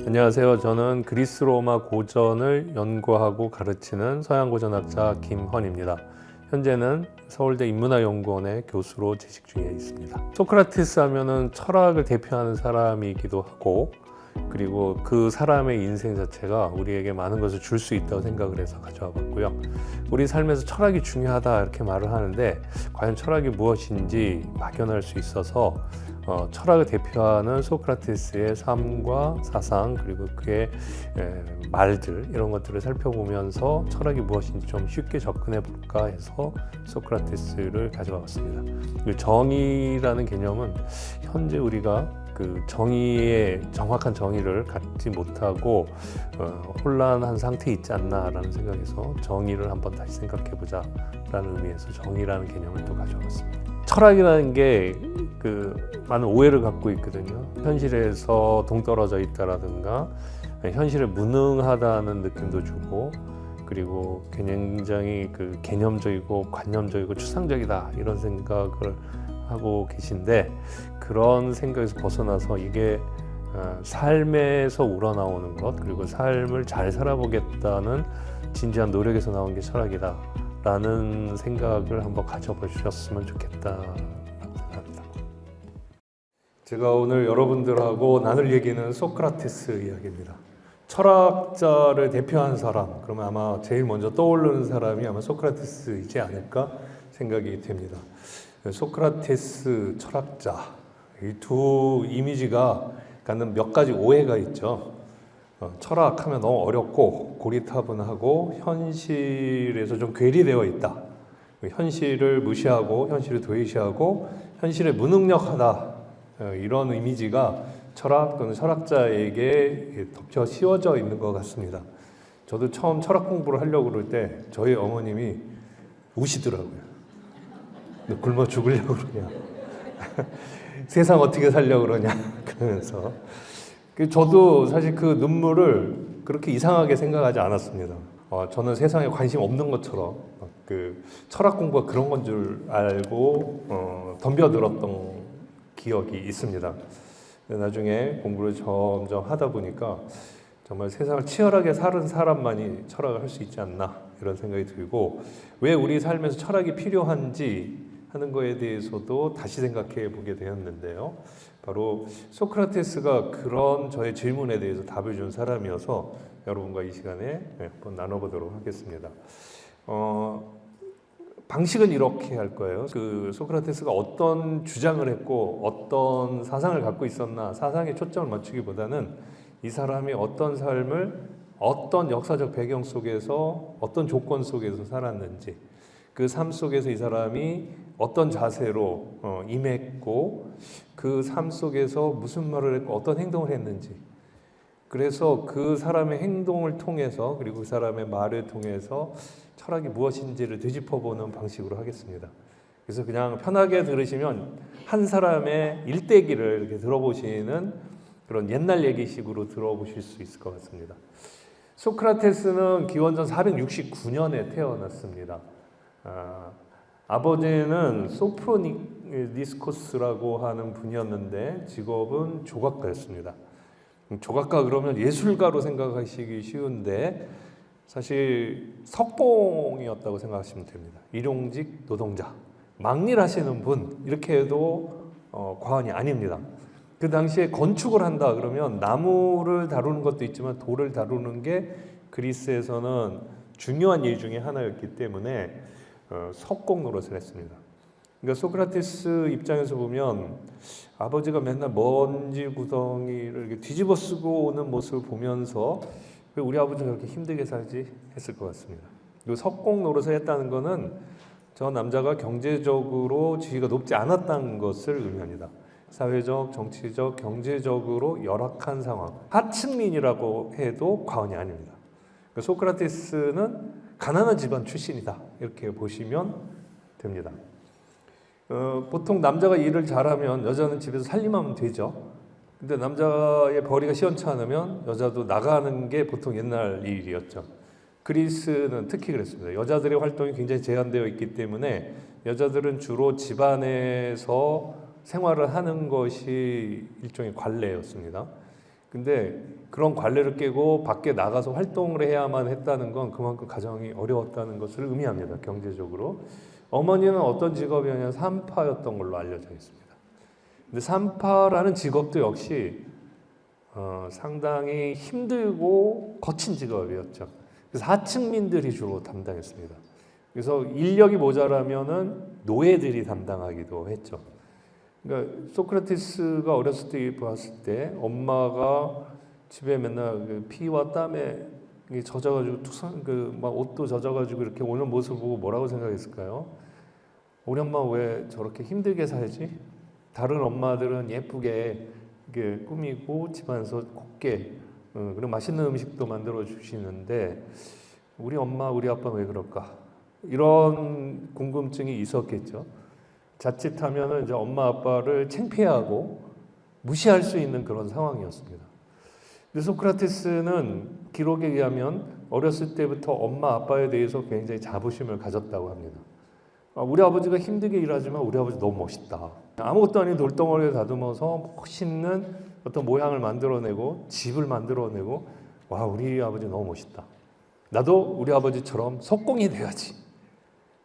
안녕하세요. 저는 그리스 로마 고전을 연구하고 가르치는 서양고전학자 김헌입니다. 현재는 서울대 인문학연구원의 교수로 재직 중에 있습니다. 소크라테스 하면은 철학을 대표하는 사람이기도 하고, 그리고 그 사람의 인생 자체가 우리에게 많은 것을 줄 수 있다고 생각을 해서 가져와 봤고요. 우리 삶에서 철학이 중요하다 이렇게 말을 하는데, 과연 철학이 무엇인지 막연할 수 있어서 철학을 대표하는 소크라테스의 삶과 사상, 그리고 그의 말들, 이런 것들을 살펴보면서 철학이 무엇인지 좀 쉽게 접근해 볼까 해서 소크라테스를 가져와 봤습니다. 정의라는 개념은 현재 우리가 그 정확한 정의를 갖지 못하고 혼란한 상태에 있지 않나라는 생각에서 정의를 한번 다시 생각해 보자라는 의미에서 정의라는 개념을 또 가져왔습니다. 철학이라는 게 많은 오해를 갖고 있거든요. 현실에서 동떨어져 있다라든가 현실에 무능하다는 느낌도 주고, 그리고 굉장히 개념적이고 관념적이고 추상적이다 이런 생각을 하고 계신데, 그런 생각에서 벗어나서 이게 삶에서 우러나오는 것, 그리고 삶을 잘 살아보겠다는 진지한 노력에서 나온 게 철학이다 라는 생각을 한번 가져보셨으면 좋겠다라고 생각합니다. 제가 오늘 여러분들하고 나눌 얘기는 소크라테스 이야기입니다. 철학자를 대표하는 사람, 그러면 아마 제일 먼저 떠오르는 사람이 아마 소크라테스이지 않을까 생각이 됩니다. 소크라테스, 철학자, 이 두 이미지가 갖는 몇 가지 오해가 있죠. 철학하면 너무 어렵고 고리타분하고 현실에서 좀 괴리되어 있다. 현실을 무시하고 현실을 도외시하고 현실에 무능력하다. 이런 이미지가 철학 또는 철학자에게 덮쳐 씌워져 있는 것 같습니다. 저도 처음 철학 공부를 하려고 그럴 때 저희 어머님이 우시더라고요. 너 굶어 죽으려고 그러냐. 세상 어떻게 살려고 그러냐. 그러면서. 저도 사실 그 눈물을 그렇게 이상하게 생각하지 않았습니다. 저는 세상에 관심 없는 것처럼 철학 공부가 그런 건 줄 알고 덤벼들었던 기억이 있습니다. 나중에 공부를 점점 하다 보니까 정말 세상을 치열하게 사는 사람만이 철학을 할 수 있지 않나 이런 생각이 들고, 왜 우리 삶에서 철학이 필요한지 하는 거에 대해서도 다시 생각해 보게 되었는데요. 바로 소크라테스가 그런 저의 질문에 대해서 답을 준 사람이어서 여러분과 이 시간에 한번 나눠보도록 하겠습니다. 방식은 이렇게 할 거예요. 소크라테스가 어떤 주장을 했고 어떤 사상을 갖고 있었나, 사상에 초점을 맞추기보다는 이 사람이 어떤 삶을 어떤 역사적 배경 속에서 어떤 조건 속에서 살았는지, 그 삶 속에서 이 사람이 어떤 자세로 임했고 그 삶 속에서 무슨 말을 했고 어떤 행동을 했는지, 그래서 그 사람의 행동을 통해서 그리고 그 사람의 말을 통해서 철학이 무엇인지를 되짚어보는 방식으로 하겠습니다. 그래서 그냥 편하게 들으시면 한 사람의 일대기를 이렇게 들어보시는 그런 옛날 얘기식으로 들어보실 수 있을 것 같습니다. 소크라테스는 기원전 469년에 태어났습니다. 아버지는 소프로니스코스라고 하는 분이었는데 직업은 조각가였습니다. 조각가 그러면 예술가로 생각하시기 쉬운데 사실 석공이었다고 생각하시면 됩니다. 일용직 노동자, 막일 하시는 분, 이렇게 해도 과언이 아닙니다. 그 당시에 건축을 한다 그러면 나무를 다루는 것도 있지만 돌을 다루는 게 그리스에서는 중요한 일 중에 하나였기 때문에 석공 노릇을 했습니다. 그러니까 소크라테스 입장에서 보면 아버지가 맨날 먼지 구덩이를 이렇게 뒤집어 쓰고 오는 모습을 보면서 왜 우리 아버지가 그렇게 힘들게 살지 했을 것 같습니다. 그리고 석공 노릇을 했다는 것은 저 남자가 경제적으로 지위가 높지 않았다는 것을 의미합니다. 사회적, 정치적, 경제적으로 열악한 상황, 하층민이라고 해도 과언이 아닙니다. 그러니까 소크라테스는 가난한 집안 출신이다 이렇게 보시면 됩니다. 보통 남자가 일을 잘하면 여자는 집에서 살림하면 되죠. 근데 남자의 벌이가 시원찮으면 여자도 나가는 게 보통 옛날 일이었죠. 그리스는 특히 그랬습니다. 여자들의 활동이 굉장히 제한되어 있기 때문에 여자들은 주로 집안에서 생활을 하는 것이 일종의 관례였습니다. 근데 그런 관례를 깨고 밖에 나가서 활동을 해야만 했다는 건 그만큼 가정이 어려웠다는 것을 의미합니다. 경제적으로. 어머니는 어떤 직업이었냐면 산파였던 걸로 알려져 있습니다. 근데 산파라는 직업도 역시 상당히 힘들고 거친 직업이었죠. 그래서 하층민들이 주로 담당했습니다. 그래서 인력이 모자라면은 노예들이 담당하기도 했죠. 그러니까 소크라테스가 어렸을 때 봤을 때 엄마가 집에 맨날 그 피와 땀에 젖어가지고 막 옷도 젖어가지고 이렇게 오는 모습을 보고 뭐라고 생각했을까요? 우리 엄마 왜 저렇게 힘들게 살지? 다른 엄마들은 예쁘게 이렇게 꾸미고 집안에서 곱게 그리고 맛있는 음식도 만들어 주시는데 우리 엄마 우리 아빠 왜 그럴까? 이런 궁금증이 있었겠죠. 자칫하면 이제 엄마 아빠를 창피하고 무시할 수 있는 그런 상황이었습니다. 근데 소크라테스는 기록에 의하면 어렸을 때부터 엄마 아빠에 대해서 굉장히 자부심을 가졌다고 합니다. 우리 아버지가 힘들게 일하지만 우리 아버지 너무 멋있다. 아무것도 아닌 돌덩어리를 다듬어서 멋있는 어떤 모양을 만들어내고 집을 만들어내고 와 우리 아버지 너무 멋있다. 나도 우리 아버지처럼 석공이 돼야지.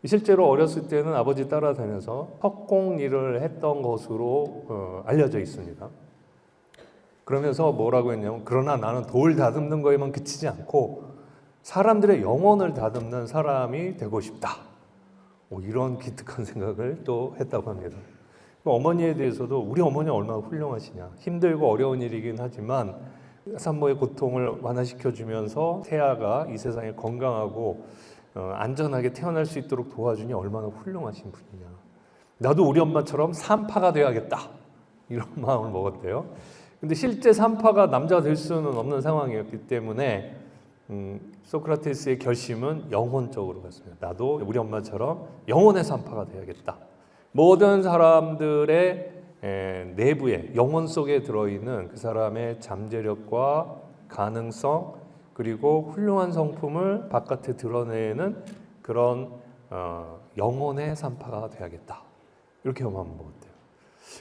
실제로 어렸을 때는 아버지 따라다녀서 석공 일을 했던 것으로 알려져 있습니다. 그러면서 뭐라고 했냐면 그러나 나는 돌 다듬는 거에만 그치지 않고 사람들의 영혼을 다듬는 사람이 되고 싶다. 이런 기특한 생각을 또 했다고 합니다. 어머니에 대해서도 우리 어머니 얼마나 훌륭하시냐. 힘들고 어려운 일이긴 하지만 산모의 고통을 완화시켜주면서 태아가 이 세상에 건강하고 안전하게 태어날 수 있도록 도와주니 얼마나 훌륭하신 분이냐. 나도 우리 엄마처럼 산파가 되어야겠다. 이런 마음을 먹었대요. 근데 실제 산파가 남자가 될 수는 없는 상황이었기 때문에 소크라테스의 결심은 영혼적으로 갔습니다. 나도 우리 엄마처럼 영혼의 산파가 되어야겠다. 모든 사람들의 내부에 영혼 속에 들어있는 그 사람의 잠재력과 가능성 그리고 훌륭한 성품을 바깥에 드러내는 그런 영혼의 산파가 되어야겠다. 이렇게 마음 먹었대요.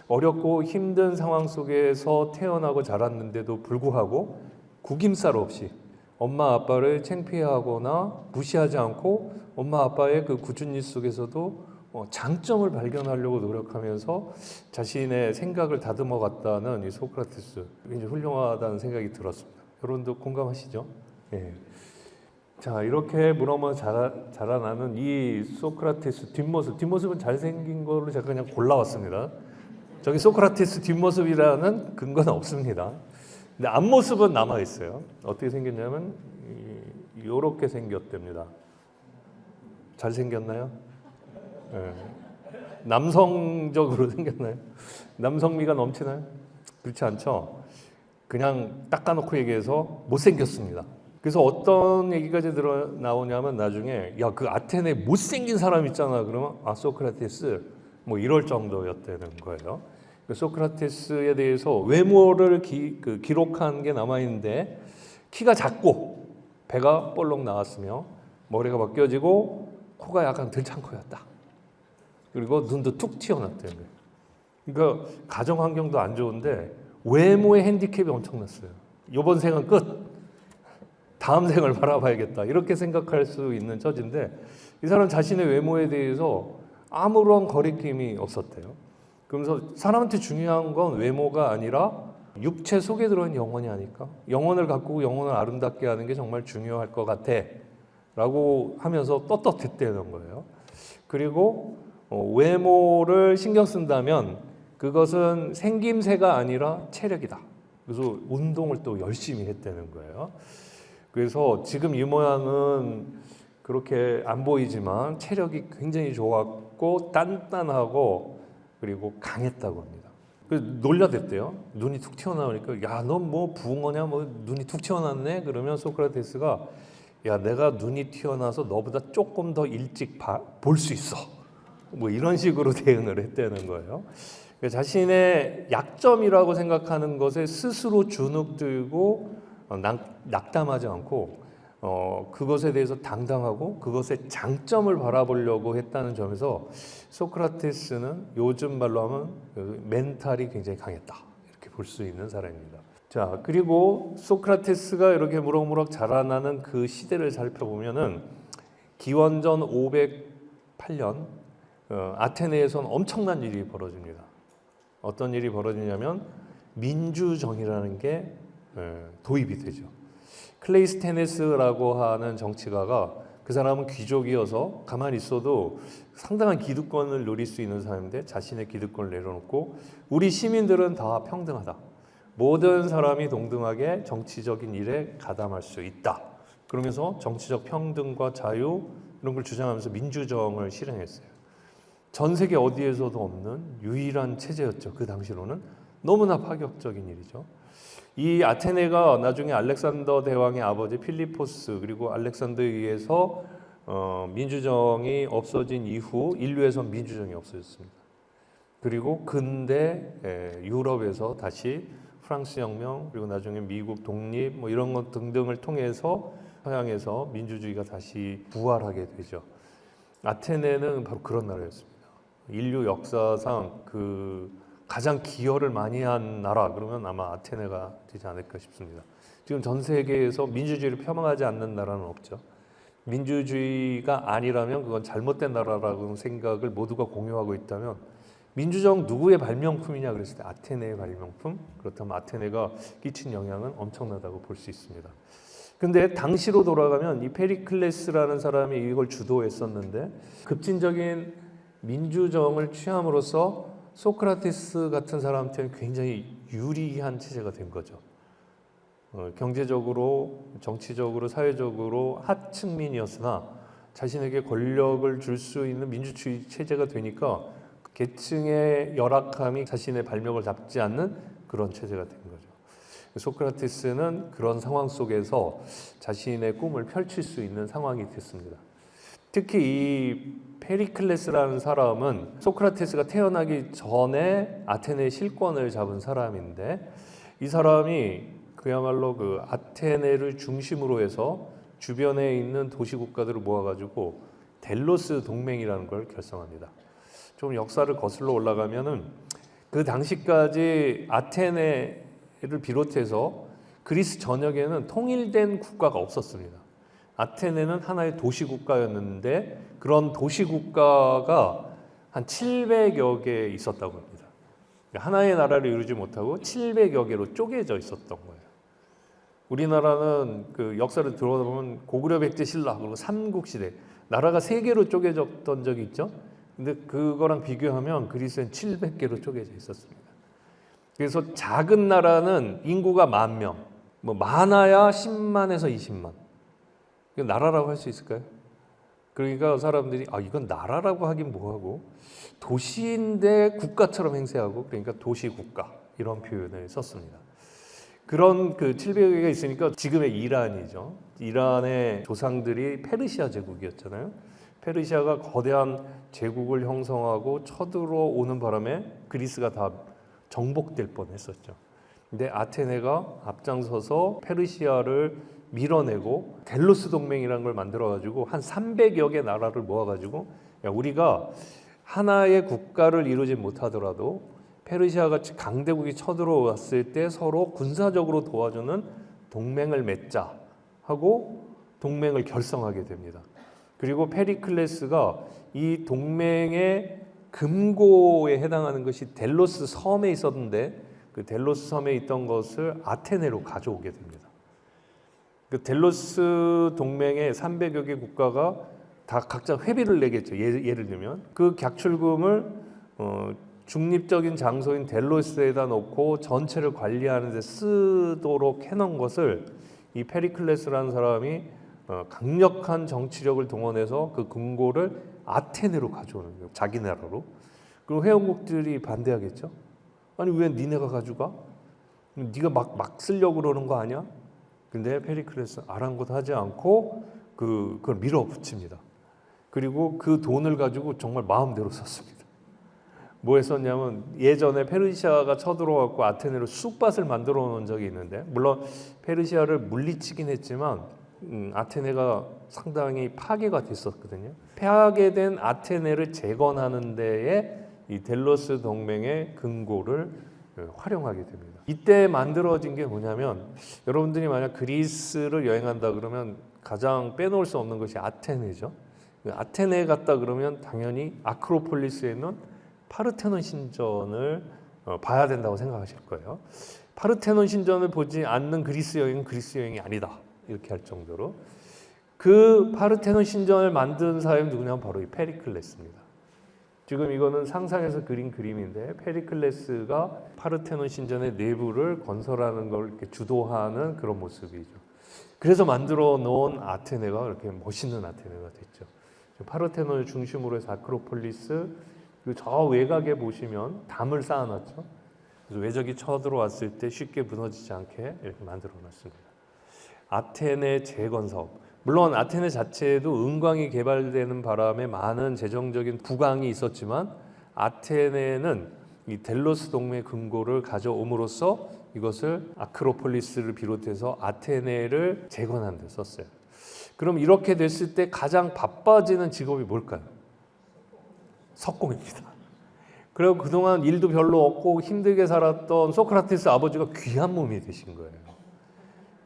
어렵고 힘든 상황 속에서 태어나고 자랐는데도 불구하고 구김살 없이 엄마 아빠를 창피하거나 무시하지 않고 엄마 아빠의 그 꾸준히 속에서도 장점을 발견하려고 노력하면서 자신의 생각을 다듬어 갔다는 이 소크라테스 굉장히 훌륭하다는 생각이 들었습니다. 여러분도 공감하시죠? 예. 자 이렇게 물어머 자라나는 이 소크라테스 뒷모습은 잘생긴 걸로 제가 그냥 골라왔습니다. 저기 소크라테스 뒷모습이라는 근거는 없습니다. 근데 앞모습은 남아 있어요. 어떻게 생겼냐면 이렇게 생겼답니다. 잘생겼나요? 네. 남성적으로 생겼나요? 남성미가 넘치나요? 그렇지 않죠? 그냥 닦아놓고 얘기해서 못생겼습니다. 그래서 어떤 얘기까지 나오냐면 나중에 야 그 아테네 못생긴 사람 있잖아. 그러면 소크라테스 뭐 이럴 정도였다는 거예요. 소크라테스에 대해서 외모를 기록한 게 남아있는데 키가 작고 배가 볼록 나왔으며 머리가 벗겨지고 코가 약간 들창코였다. 그리고 눈도 툭 튀어났다는 거예요. 그러니까 가정 환경도 안 좋은데 외모의 핸디캡이 엄청났어요. 이번 생은 끝. 다음 생을 바라봐야겠다. 이렇게 생각할 수 있는 처지인데 이 사람 자신의 외모에 대해서 아무런 거리낌이 없었대요. 그러면서 사람한테 중요한 건 외모가 아니라 육체 속에 들어있는 영혼이 아닐까? 영혼을 가꾸고 영혼을 아름답게 하는 게 정말 중요할 것 같아. 라고 하면서 떳떳했다는 거예요. 그리고 외모를 신경 쓴다면 그것은 생김새가 아니라 체력이다. 그래서 운동을 또 열심히 했다는 거예요. 그래서 지금 이 모양은 그렇게 안 보이지만 체력이 굉장히 좋았고 단단하고 그리고 강했다고 합니다. 그래서 놀라댔대요. 눈이 툭 튀어나오니까 야, 너 뭐 붕어냐? 뭐 눈이 툭 튀어나왔네? 그러면 소크라테스가 야, 내가 눈이 튀어나와서 너보다 조금 더 일찍 볼 수 있어. 뭐 이런 식으로 대응을 했다는 거예요. 자신의 약점이라고 생각하는 것에 스스로 주눅 들고 낙담하지 않고 그것에 대해서 당당하고 그것의 장점을 바라보려고 했다는 점에서 소크라테스는 요즘 말로 하면 멘탈이 굉장히 강했다. 이렇게 볼 수 있는 사람입니다. 자, 그리고 소크라테스가 이렇게 무럭무럭 자라나는 그 시대를 살펴보면은 기원전 508년 아테네에서는 엄청난 일이 벌어집니다. 어떤 일이 벌어지냐면 민주정이라는 게 도입이 되죠. 클레이스테네스라고 하는 정치가가, 그 사람은 귀족이어서 가만히 있어도 상당한 기득권을 누릴 수 있는 사람인데 자신의 기득권을 내려놓고 우리 시민들은 다 평등하다. 모든 사람이 동등하게 정치적인 일에 가담할 수 있다. 그러면서 정치적 평등과 자유 이런 걸 주장하면서 민주정을 실행했어요. 전 세계 어디에서도 없는 유일한 체제였죠. 그 당시로는 너무나 파격적인 일이죠. 이 아테네가 나중에 알렉산더 대왕의 아버지 필리포스 그리고 알렉산더에 의해서 민주정이 없어진 이후 인류에서 민주정이 없어졌습니다. 그리고 근대 유럽에서 다시 프랑스 혁명 그리고 나중에 미국 독립 뭐 이런 것 등등을 통해서 서양에서 민주주의가 다시 부활하게 되죠. 아테네는 바로 그런 나라였습니다. 인류 역사상 그 가장 기여를 많이 한 나라 그러면 아마 아테네가 되지 않을까 싶습니다. 지금 전 세계에서 민주주의를 폄하하지 않는 나라는 없죠. 민주주의가 아니라면 그건 잘못된 나라라고 생각을 모두가 공유하고 있다면 민주정 누구의 발명품이냐 그랬을 때 아테네의 발명품? 그렇다면 아테네가 끼친 영향은 엄청나다고 볼 수 있습니다. 근데 당시로 돌아가면 이 페리클레스라는 사람이 이걸 주도했었는데 급진적인 민주정을 취함으로써 소크라테스 같은 사람한테는 굉장히 유리한 체제가 된 거죠. 경제적으로, 정치적으로, 사회적으로 하층민이었으나 자신에게 권력을 줄 수 있는 민주주의 체제가 되니까 계층의 열악함이 자신의 발목을 잡지 않는 그런 체제가 된 거죠. 소크라테스는 그런 상황 속에서 자신의 꿈을 펼칠 수 있는 상황이 됐습니다. 특히 이 페리클레스라는 사람은 소크라테스가 태어나기 전에 아테네의 실권을 잡은 사람인데 이 사람이 그야말로 그 아테네를 중심으로 해서 주변에 있는 도시 국가들을 모아가지고 델로스 동맹이라는 걸 결성합니다. 좀 역사를 거슬러 올라가면은 그 당시까지 아테네를 비롯해서 그리스 전역에는 통일된 국가가 없었습니다. 아테네는 하나의 도시 국가였는데 그런 도시 국가가 한 700여 개 있었다고 합니다. 하나의 나라를 이루지 못하고 700여 개로 쪼개져 있었던 거예요. 우리나라는 그 역사를 들어보면 고구려 백제 신라 그리고 삼국시대 나라가 3개로 쪼개졌던 적이 있죠. 근데 그거랑 비교하면 그리스는 700개로 쪼개져 있었습니다. 그래서 작은 나라는 인구가 10,000명, 뭐 많아야 10만에서 20만. 이거 나라라고 할 수 있을까요? 그러니까 사람들이 이건 나라라고 하긴 뭐하고 도시인데 국가처럼 행세하고 그러니까 도시국가 이런 표현을 썼습니다. 그런 그 700여 개가 있으니까 지금의 이란이죠. 이란의 조상들이 페르시아 제국이었잖아요. 페르시아가 거대한 제국을 형성하고 쳐들어오는 바람에 그리스가 다 정복될 뻔했었죠. 근데 아테네가 앞장서서 페르시아를 밀어내고 델로스 동맹이라는 걸 만들어가지고 한 300여 개 나라를 모아가지고 우리가 하나의 국가를 이루지 못하더라도 페르시아같이 강대국이 쳐들어왔을 때 서로 군사적으로 도와주는 동맹을 맺자 하고 동맹을 결성하게 됩니다. 그리고 페리클레스가 이 동맹의 금고에 해당하는 것이 델로스 섬에 있었는데 그 델로스 섬에 있던 것을 아테네로 가져오게 됩니다. 그 델로스 동맹의 300여 개 국가가 다 각자 회비를 내겠죠. 예를 들면 그 객출금을 중립적인 장소인 델로스에다 놓고 전체를 관리하는 데 쓰도록 해놓은 것을 이 페리클레스라는 사람이 강력한 정치력을 동원해서 그 금고를 아테네로 가져오는 거예요. 자기 나라로. 그럼 회원국들이 반대하겠죠. 아니 왜 니네가 가져가? 네가 막 쓰려고 그러는 거 아니야? 근데 페리클레스 아랑곳하지 않고 그걸 밀어붙입니다. 그리고 그 돈을 가지고 정말 마음대로 썼습니다. 뭐 했었냐면 예전에 페르시아가 쳐들어왔고 아테네로 쑥밭을 만들어 놓은 적이 있는데 물론 페르시아를 물리치긴 했지만 아테네가 상당히 파괴가 됐었거든요. 파괴된 아테네를 재건하는 데에 이 델로스 동맹의 금고를 활용하게 됩니다. 이때 만들어진 게 뭐냐면 여러분들이 만약 그리스를 여행한다 그러면 가장 빼놓을 수 없는 것이 아테네죠. 아테네 갔다 그러면 당연히 아크로폴리스에 있는 파르테논 신전을 봐야 된다고 생각하실 거예요. 파르테논 신전을 보지 않는 그리스 여행은 그리스 여행이 아니다. 이렇게 할 정도로 그 파르테논 신전을 만든 사람이 누구냐면 바로 이 페리클레스입니다. 지금 이거는 상상해서 그린 그림인데 페리클레스가 파르테논 신전의 내부를 건설하는 걸 이렇게 주도하는 그런 모습이죠. 그래서 만들어 놓은 아테네가 이렇게 멋있는 아테네가 됐죠. 파르테논을 중심으로 해서 아크로폴리스 그리고 저 외곽에 보시면 담을 쌓아놨죠. 그래서 외적이 쳐들어왔을 때 쉽게 무너지지 않게 이렇게 만들어 놨습니다. 아테네 재건 사업. 물론 아테네 자체에도 은광이 개발되는 바람에 많은 재정적인 부강이 있었지만 아테네는 이 델로스 동맹 금고를 가져옴으로써 이것을 아크로폴리스를 비롯해서 아테네를 재건하는 데 썼어요. 그럼 이렇게 됐을 때 가장 바빠지는 직업이 뭘까요? 석공입니다. 그리고 그동안 일도 별로 없고 힘들게 살았던 소크라테스 아버지가 귀한 몸이 되신 거예요.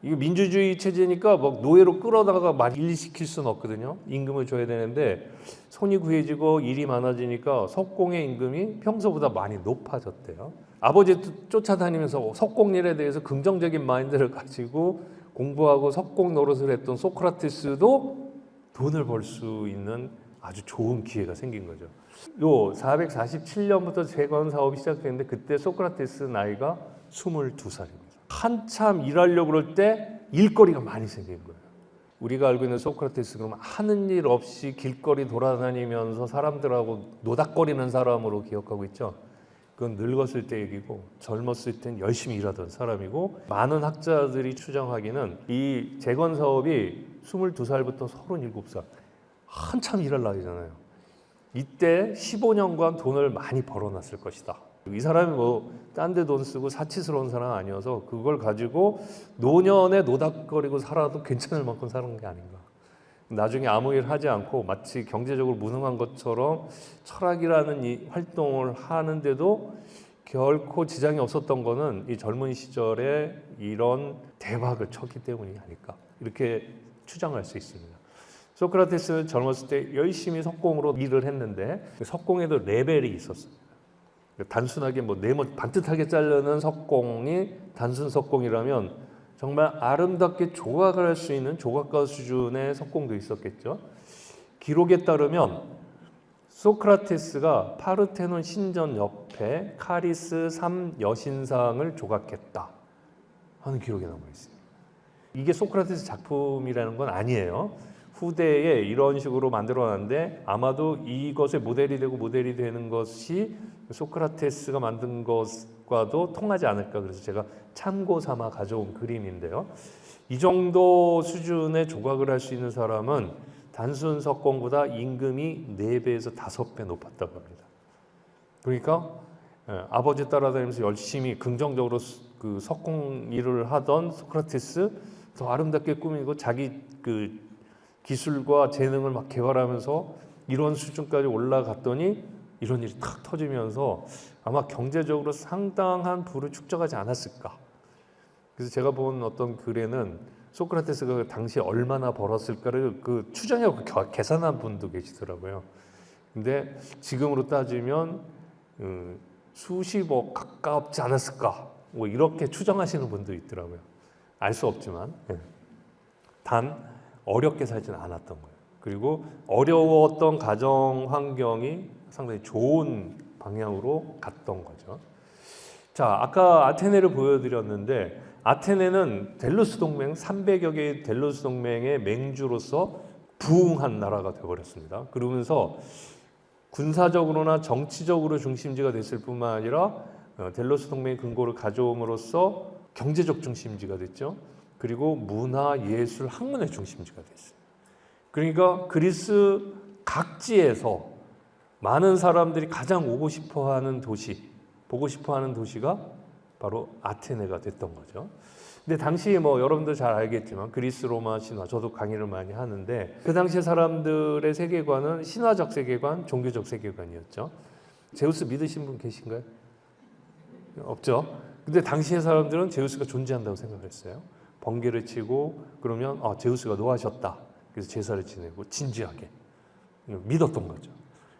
이게 민주주의 체제니까 막 노예로 끌어다가 많이 일시킬 수는 없거든요. 임금을 줘야 되는데 손이 구해지고 일이 많아지니까 석공의 임금이 평소보다 많이 높아졌대요. 아버지 쫓아다니면서 석공일에 대해서 긍정적인 마인드를 가지고 공부하고 석공 노릇을 했던 소크라테스도 돈을 벌 수 있는 아주 좋은 기회가 생긴 거죠. 요 447년부터 재건 사업이 시작됐는데 그때 소크라테스 나이가 22살입니다. 한참 일하려고 그럴 때 일거리가 많이 생긴 거예요. 우리가 알고 있는 소크라테스 그러면 하는 일 없이 길거리 돌아다니면서 사람들하고 노닥거리는 사람으로 기억하고 있죠. 그건 늙었을 때 얘기고 젊었을 땐 열심히 일하던 사람이고 많은 학자들이 추정하기는 이 재건 사업이 22살부터 37살 한참 일할 나이잖아요. 이때 15년간 돈을 많이 벌어놨을 것이다. 이 사람이 뭐 딴 데 돈 쓰고 사치스러운 사람 아니어서 그걸 가지고 노년에 노닥거리고 살아도 괜찮을 만큼 사는 게 아닌가. 나중에 아무 일 하지 않고 마치 경제적으로 무능한 것처럼 철학이라는 이 활동을 하는데도 결코 지장이 없었던 거는 이 젊은 시절에 이런 대박을 쳤기 때문이 아닐까. 이렇게 추정할 수 있습니다. 소크라테스는 젊었을 때 열심히 석공으로 일을 했는데 석공에도 레벨이 있었습니다. 단순하게 뭐 네모 반듯하게 자르는 석공이 단순 석공이라면 정말 아름답게 조각을 할 수 있는 조각가 수준의 석공도 있었겠죠. 기록에 따르면 소크라테스가 파르테논 신전 옆에 카리스 3 여신상을 조각했다 하는 기록이 남아 있어요. 이게 소크라테스 작품이라는 건 아니에요. 후대에 이런 식으로 만들어놨는데 아마도 이것의 모델이 되고 모델이 되는 것이 소크라테스가 만든 것과도 통하지 않을까. 그래서 제가 참고 삼아 가져온 그림인데요. 이 정도 수준의 조각을 할 수 있는 사람은 단순 석공보다 임금이 4배에서 5배 높았다고 합니다. 그러니까 아버지 따라다니면서 열심히 긍정적으로 그 석공 일을 하던 소크라테스 더 아름답게 꾸미고 자기 그 기술과 재능을 막 개발하면서 이런 수준까지 올라갔더니 이런 일이 탁 터지면서 아마 경제적으로 상당한 부를 축적하지 않았을까. 그래서 제가 본 어떤 글에는 소크라테스가 당시에 얼마나 벌었을까를 그 추정하고 계산한 분도 계시더라고요. 근데 지금으로 따지면 수십억 가깝지 않았을까. 뭐 이렇게 추정하시는 분도 있더라고요. 알 수 없지만 단 어렵게 살지는 않았던 거예요. 그리고 어려웠던 가정 환경이 상당히 좋은 방향으로 갔던 거죠. 자, 아까 아테네를 보여드렸는데 아테네는 델로스 동맹 300여 개의 델로스 동맹의 맹주로서 부흥한 나라가 되어버렸습니다. 그러면서 군사적으로나 정치적으로 중심지가 됐을 뿐만 아니라 델로스 동맹의 근거를 가져옴으로써 경제적 중심지가 됐죠. 그리고 문화, 예술, 학문의 중심지가 됐어요. 그러니까 그리스 각지에서 많은 사람들이 가장 오고 싶어하는 도시, 보고 싶어하는 도시가 바로 아테네가 됐던 거죠. 근데 당시 뭐 여러분들 잘 알겠지만 그리스 로마 신화, 저도 강의를 많이 하는데 그 당시 사람들의 세계관은 신화적 세계관, 종교적 세계관이었죠. 제우스 믿으신 분 계신가요? 없죠. 근데 당시의 사람들은 제우스가 존재한다고 생각했어요. 번개를 치고 그러면 제우스가 노하셨다. 그래서 제사를 지내고 진지하게 믿었던 거죠.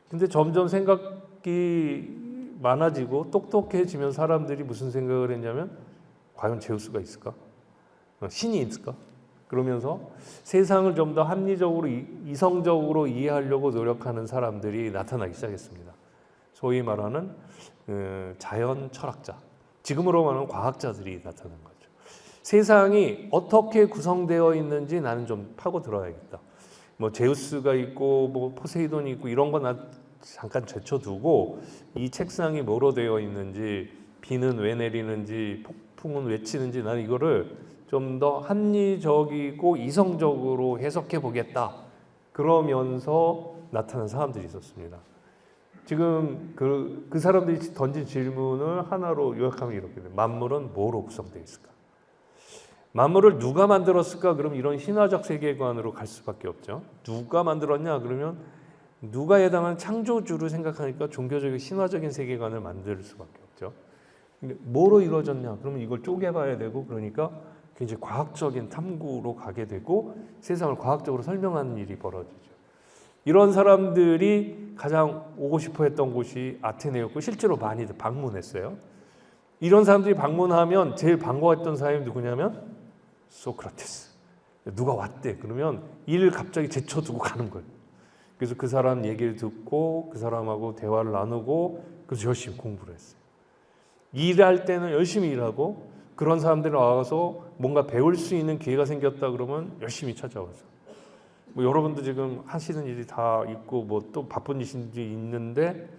근데 점점 생각이 많아지고 똑똑해지면 사람들이 무슨 생각을 했냐면 과연 제우스가 있을까? 신이 있을까? 그러면서 세상을 좀 더 합리적으로 이성적으로 이해하려고 노력하는 사람들이 나타나기 시작했습니다. 소위 말하는 자연 철학자, 지금으로 말하는 과학자들이 나타난 거죠. 세상이 어떻게 구성되어 있는지 나는 좀 파고 들어야겠다. 뭐 제우스가 있고 뭐 포세이돈이 있고 이런 건 나 잠깐 제쳐두고 이 책상이 뭐로 되어 있는지, 비는 왜 내리는지, 폭풍은 왜 치는지 나는 이거를 좀 더 합리적이고 이성적으로 해석해 보겠다. 그러면서 나타난 사람들이 있었습니다. 지금 그 사람들이 던진 질문을 하나로 요약하면 이렇게 돼요. 만물은 뭐로 구성되어 있을까? 만물을 누가 만들었을까? 그럼 이런 신화적 세계관으로 갈 수밖에 없죠. 누가 만들었냐? 그러면 누가 해당하는 창조주를 생각하니까 종교적인 신화적인 세계관을 만들 수밖에 없죠. 근데 뭐로 이루어졌냐? 그러면 이걸 쪼개봐야 되고 그러니까 굉장히 과학적인 탐구로 가게 되고 세상을 과학적으로 설명하는 일이 벌어지죠. 이런 사람들이 가장 오고 싶어 했던 곳이 아테네였고 실제로 많이들 방문했어요. 이런 사람들이 방문하면 제일 반가웠던 사람이 누구냐면 소크라테스. 누가 왔대. 그러면 일을 갑자기 제쳐두고 가는 거예요. 그래서 그 사람 얘기를 듣고 그 사람하고 대화를 나누고 그래서 열심히 공부를 했어요. 일할 때는 열심히 일하고 그런 사람들이 와서 뭔가 배울 수 있는 기회가 생겼다 그러면 열심히 찾아와서 뭐 여러분도 지금 하시는 일이 다 있고 뭐 또 바쁜 일이 있는데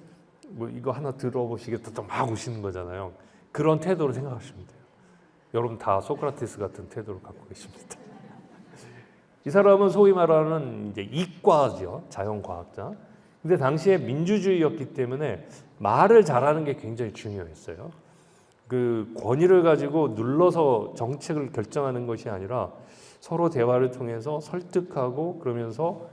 뭐 이거 하나 들어보시겠다 또 막 오시는 거잖아요. 그런 태도로 생각하시면 돼요. 여러분 다 소크라테스 같은 태도를 갖고 계십니다. 이 사람은 소위 말하는 이제 이과죠. 자연과학자. 근데 당시에 민주주의였기 때문에 말을 잘하는 게 굉장히 중요했어요. 그 권위를 가지고 눌러서 정책을 결정하는 것이 아니라 서로 대화를 통해서 설득하고 그러면서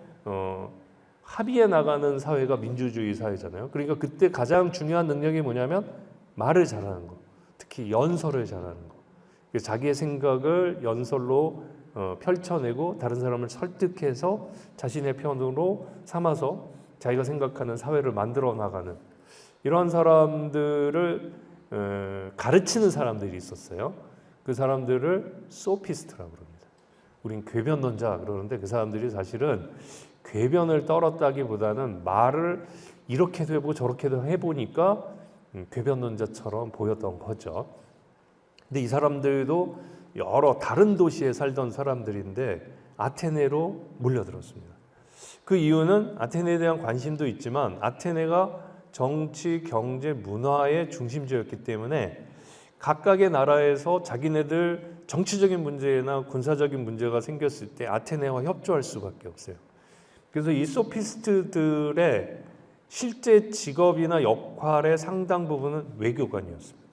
합의해 나가는 사회가 민주주의 사회잖아요. 그러니까 그때 가장 중요한 능력이 뭐냐면 말을 잘하는 거. 특히 연설을 잘하는 거. 자기의 생각을 연설로 펼쳐내고 다른 사람을 설득해서 자신의 편으로 삼아서 자기가 생각하는 사회를 만들어 나가는 이런 사람들을 가르치는 사람들이 있었어요. 그 사람들을 소피스트라고 그럽니다. 우린 궤변론자 그러는데 그 사람들이 사실은 궤변을 떨었다기보다는 말을 이렇게도 해보고 저렇게도 해보니까 궤변론자처럼 보였던 거죠. 근데 이 사람들도 여러 다른 도시에 살던 사람들인데 아테네로 몰려들었습니다. 그 이유는 아테네에 대한 관심도 있지만 아테네가 정치, 경제, 문화의 중심지였기 때문에 각각의 나라에서 자기네들 정치적인 문제나 군사적인 문제가 생겼을 때 아테네와 협조할 수밖에 없어요. 그래서 이 소피스트들의 실제 직업이나 역할의 상당 부분은 외교관이었습니다.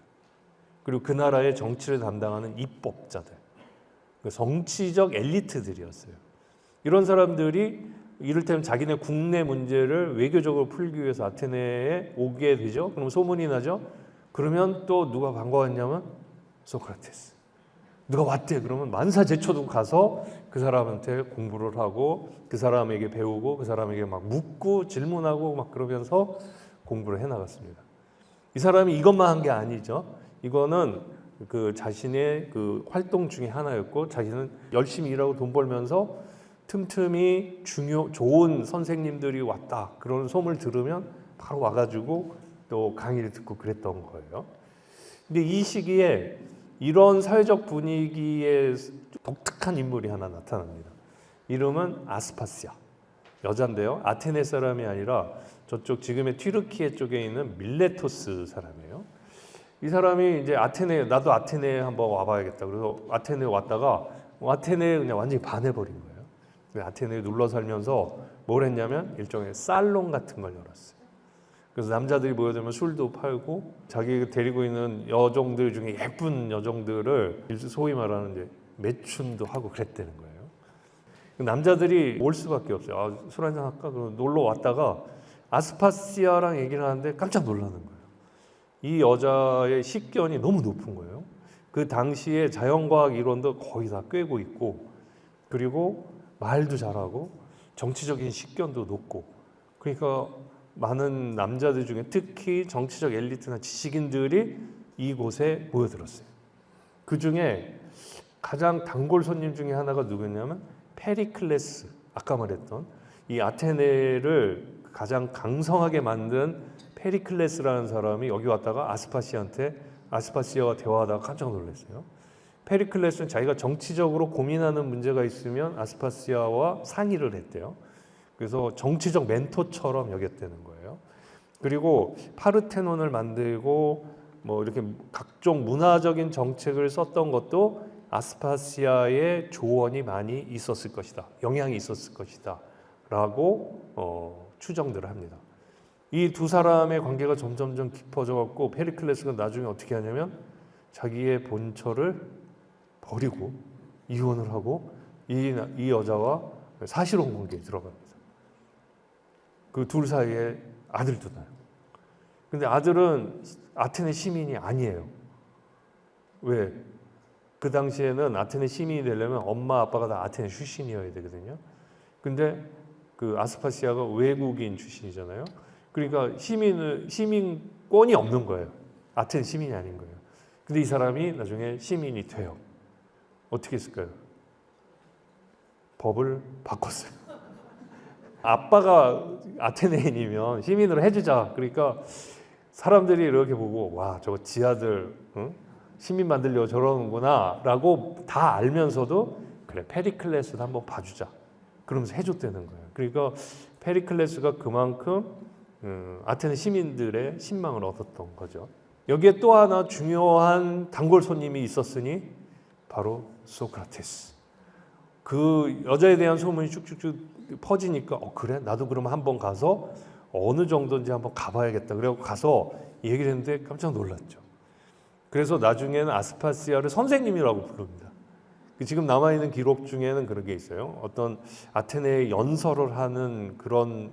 그리고 그 나라의 정치를 담당하는 입법자들, 정치적 엘리트들이었어요. 이런 사람들이 이를테면 자기네 국내 문제를 외교적으로 풀기 위해서 아테네에 오게 되죠. 그럼 소문이 나죠. 그러면 또 누가 반가웠냐면 소크라테스. 누가 왔대. 그러면 만사 제쳐두고 가서 그 사람한테 공부를 하고 그 사람에게 배우고 그 사람에게 막 묻고 질문하고 막 그러면서 공부를 해나갔습니다. 이 사람이 이것만 한 게 아니죠. 이거는 그 자신의 그 활동 중에 하나였고 자기는 열심히 일하고 돈 벌면서 틈틈이 좋은 선생님들이 왔다 그런 소문을 들으면 바로 와가지고 또 강의를 듣고 그랬던 거예요. 근데 이 시기에 이런 사회적 분위기에 독특한 인물이 하나 나타납니다. 이름은 아스파시아. 여잔데요. 아테네 사람이 아니라 저쪽 지금의 튀르키예 쪽에 있는 밀레토스 사람이에요. 이 사람이 이제 나도 아테네에 한번 와봐야겠다. 그래서 아테네에 왔다가 아테네에 그냥 완전히 반해버린 거예요. 아테네에 눌러 살면서 뭘 했냐면 일종의 살롱 같은 걸 열었어요. 그래서 남자들이 모여들면 술도 팔고 자기가 데리고 있는 여종들 중에 예쁜 여종들을 소위 말하는 이제 매춘도 하고 그랬다는 거예요. 남자들이 올 수밖에 없어요. 술 한잔 할까? 그럼 놀러 왔다가 아스파시아랑 얘기를 하는데 깜짝 놀라는 거예요. 이 여자의 식견이 너무 높은 거예요. 그 당시에 자연과학 이론도 거의 다 꿰고 있고, 그리고 말도 잘하고 정치적인 식견도 높고, 그러니까 많은 남자들 중에 특히 정치적 엘리트나 지식인들이 이곳에 모여들었어요. 그 중에 가장 단골 손님 중에 하나가 누구냐면 페리클레스, 아까 말했던 이 아테네를 가장 강성하게 만든 페리클레스라는 사람이 여기 왔다가 아스파시아와 대화하다가 깜짝 놀랐어요. 페리클레스는 자기가 정치적으로 고민하는 문제가 있으면 아스파시아와 상의를 했대요. 그래서 정치적 멘토처럼 여겼다는 거예요. 그리고 파르테논을 만들고 뭐 이렇게 각종 문화적인 정책을 썼던 것도 아스파시아의 조언이 많이 있었을 것이다, 영향이 있었을 것이다 라고 추정들을 합니다. 이 두 사람의 관계가 점점점 깊어져 갖고 페리클레스가 나중에 어떻게 하냐면 자기의 본처를 버리고 이혼을 하고 이 여자와 사실혼 관계에 들어갑니다. 그 둘 사이에 아들도 나요. 근데 아들은 아테네 시민이 아니에요. 왜? 그 당시에는 아테네 시민이 되려면 엄마 아빠가 다 아테네 출신이어야 되거든요. 근데 그 아스파시아가 외국인 출신이잖아요. 그러니까 시민권이 없는 거예요. 아테네 시민이 아닌 거예요. 근데 이 사람이 나중에 시민이 돼요. 어떻게 했을까요? 법을 바꿨어요. 아빠가 아테네인이면 시민으로 해주자. 그러니까 사람들이 이렇게 보고 와, 저거 지 아들 시민 만들려고 저러는구나 라고 다 알면서도 그래, 페리클레스도 한번 봐주자. 그러면서 해줬다는 거예요. 그러니까 페리클레스가 그만큼 아테네 시민들의 신망을 얻었던 거죠. 여기에 또 하나 중요한 단골 손님이 있었으니 바로 소크라테스. 그 여자에 대한 소문이 쭉쭉쭉 퍼지니까 그래? 나도 그러면 한번 가서 어느 정도인지 한번 가봐야겠다. 그래서 가서 얘기를 했는데 깜짝 놀랐죠. 그래서 나중에는 아스파시아를 선생님이라고 부릅니다. 지금 남아있는 기록 중에는 그런 게 있어요. 어떤 아테네에 연설을 하는 그런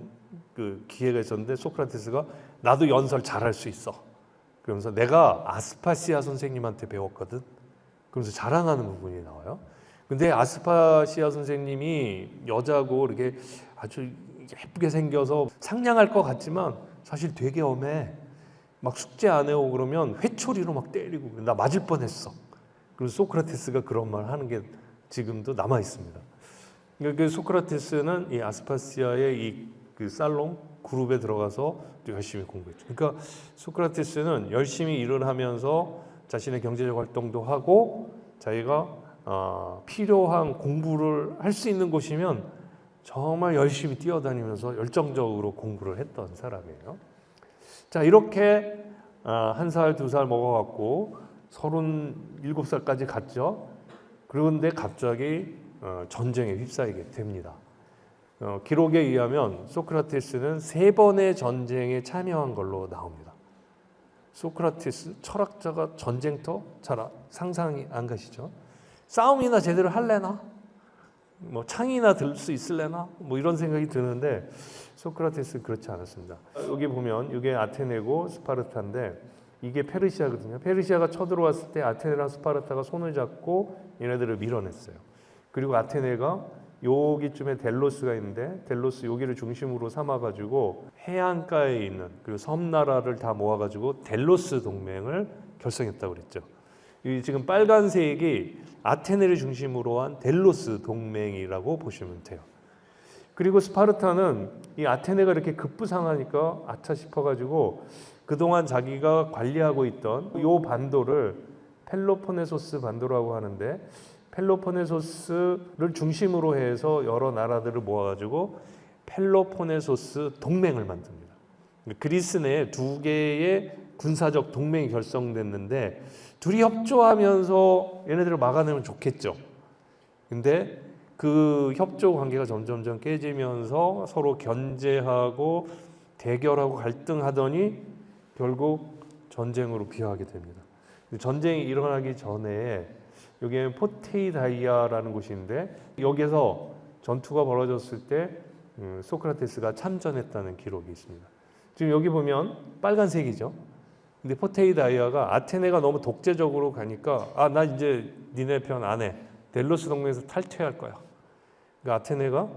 그 기회가 있었는데 소크라테스가 나도 연설 잘할 수 있어. 그러면서 내가 아스파시아 선생님한테 배웠거든. 그러면서 자랑하는 부분이 나와요. 근데 아스파시아 선생님이 여자고 이렇게 아주 예쁘게 생겨서 상냥할 것 같지만 사실 되게 엄해. 막 숙제 안 해오고 그러면 회초리로 막 때리고 나 맞을 뻔했어. 그래서 소크라테스가 그런 말 하는 게 지금도 남아 있습니다. 그러니까 소크라테스는 이 아스파시아의 그 살롱 그룹에 들어가서 열심히 공부했죠. 그러니까 소크라테스는 열심히 일을 하면서 자신의 경제적 활동도 하고 자기가 필요한 공부를 할 수 있는 곳이면 정말 열심히 뛰어다니면서 열정적으로 공부를 했던 사람이에요. 자, 이렇게 1살, 2살 먹어갖고 37살까지 갔죠. 그런데 갑자기 전쟁에 휩싸이게 됩니다. 기록에 의하면 소크라테스는 3번의 전쟁에 참여한 걸로 나옵니다. 소크라테스 철학자가 전쟁터 잘 상상이 안 가시죠? 싸움이나 제대로 할래나? 뭐 창이나 들 수 있을래나? 뭐 이런 생각이 드는데 소크라테스는 그렇지 않았습니다. 여기 보면 이게 아테네고 스파르타인데 이게 페르시아거든요. 페르시아가 쳐들어왔을 때 아테네랑 스파르타가 손을 잡고 얘네들을 밀어냈어요. 그리고 아테네가 여기쯤에 델로스가 있는데 델로스 여기를 중심으로 삼아가지고 해안가에 있는 그리고 섬나라를 다 모아가지고 델로스 동맹을 결성했다고 그랬죠. 이 지금 빨간색이 아테네를 중심으로 한 델로스 동맹이라고 보시면 돼요. 그리고 스파르타는 이 아테네가 이렇게 급부상하니까 아차 싶어가지고 그동안 자기가 관리하고 있던 이 반도를 펠로포네소스 반도라고 하는데 펠로포네소스를 중심으로 해서 여러 나라들을 모아가지고 펠로포네소스 동맹을 만듭니다. 그리스 내에 2개의 군사적 동맹이 결성됐는데 둘이 협조하면서 얘네들을 막아내면 좋겠죠. 근데 그 협조 관계가 점점점 깨지면서 서로 견제하고 대결하고 갈등하더니 결국 전쟁으로 비화하게 됩니다. 전쟁이 일어나기 전에 여기는 포테이다이아라는 곳인데 여기에서 전투가 벌어졌을 때 소크라테스가 참전했다는 기록이 있습니다. 지금 여기 보면 빨간색이죠. 근데 포테이다이아가 아테네가 너무 독재적으로 가니까 나 이제 니네 편 안 해. 델로스 동맹에서 탈퇴할 거야. 그러니까 아테네가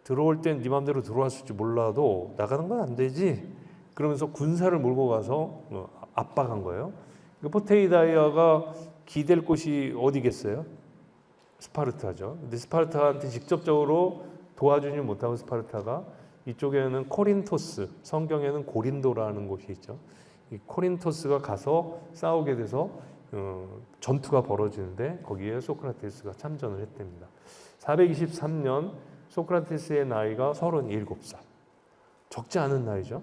들어올 땐 네 맘대로 들어왔을지 몰라도 나가는 건 안 되지. 그러면서 군사를 몰고 가서 압박한 거예요. 그러니까 포테이다이아가 기댈 곳이 어디겠어요? 스파르타죠. 근데 스파르타한테 직접적으로 도와주지 못하고 스파르타가 이쪽에는 코린토스, 성경에는 고린도라는 곳이 있죠. 이 코린토스가 가서 싸우게 돼서 전투가 벌어지는데 거기에 소크라테스가 참전을 했답니다. 423년 소크라테스의 나이가 37살. 적지 않은 나이죠.